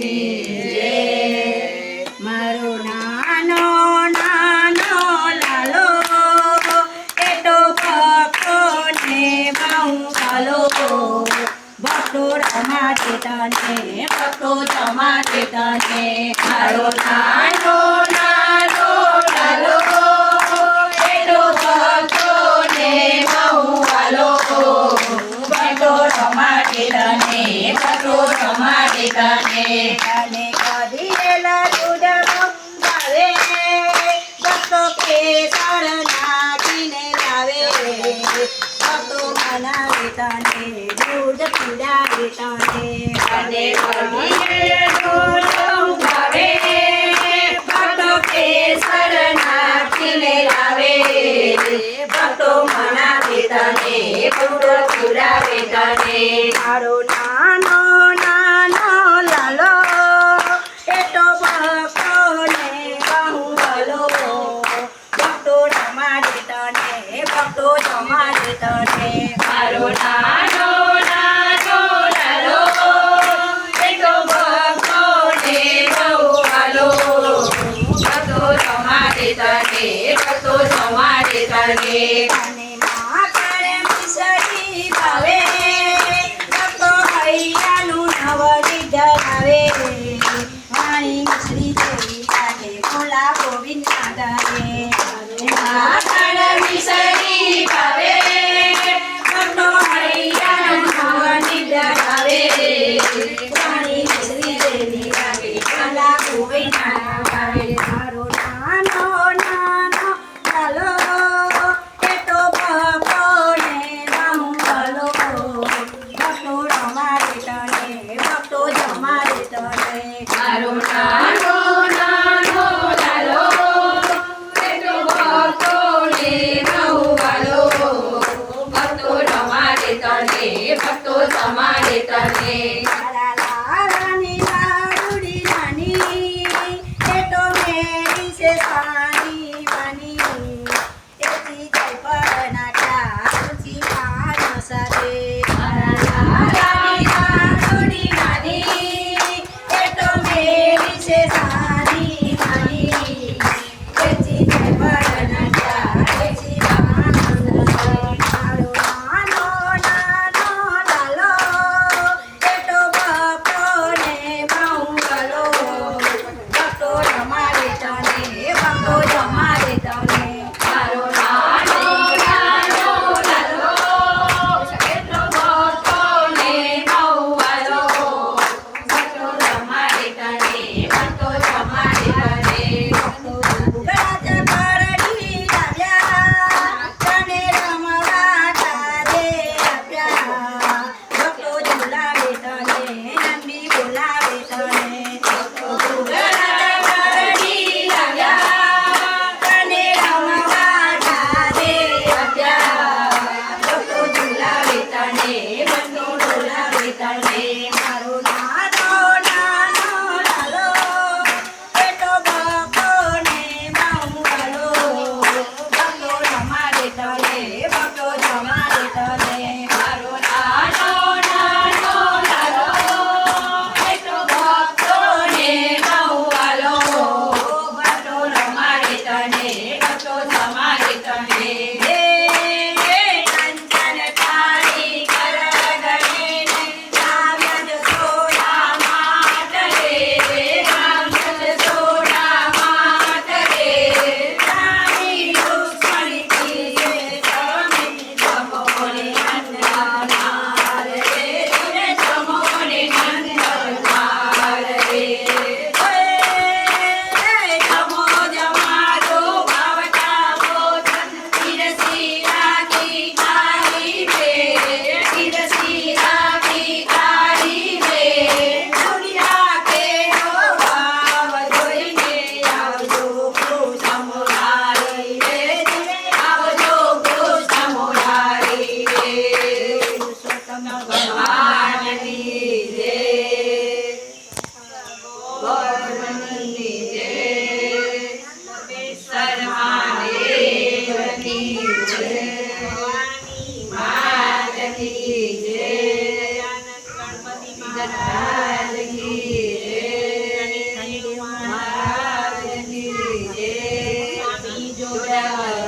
ની જય। મારો નાનો નાનો લાલો એ તો ભક્તોને બહુ ભાલો ભક્તો રમાડે તને ભક્તો જમાડે તને મારો નાનો નાનો લાલો એ તો ભક્તોને બહુ વાલો ભક્તો રમાડે તને ભક્તો રમાડે તને અને કઢીરેલા દૂધમાં ભાવે ભક્તો કેસર નાખીને લાવે ભક્તો મનાવે તને દૂધ પીડાવે તને અને કઢીરેલું દૂધ ભાવે ભક્તો કેસર નાખીને લાવે ભક્તો મનાવે તને ભક્તો પીડાવે તને મારો નાનો નાનો લાલો એ તો ભક્તોને બહુ ભલો ભક્તો રમાડે તને ભક્તો જમાડે તને મારો નાનો નાનો લાલો એ તો ભક્તોને બહુ વાલો ભક્તો રમાડે તને ભક્તો જમાડે તને અને માખણ મિસરી ભાવે ભક્તો હૈયાનું નવરી ધરાવે વાણી મિસરી જેવી લાગે ભોલા ગોવિંદ ના ગાવે માખણ મિસરી ભાવે ભક્તો હૈયાનું નવની ધરાવે વાણી મિસરી જેવી લાગે ભોલા ગોવિંદ ના ગાવે મારો નાનો નાનો લાલો એ તો ભક્તોને બહુ ભલો ભક્તો રમાડે તને ભક્તો જમાડે તને મારો નાનો નાનો લાલો એ તો ભક્તોને બહુ વાલો ભક્તો રમાડે તને ભક્તો જમાડે તને મારા લાલાની લાડુડી નાની એ તો મેરી છે સાની માની એથી જય પર નાખ્યા તુલસી માનો સાથે મારા લાલાની લાડુડી નાની એ તો મેરી છે જય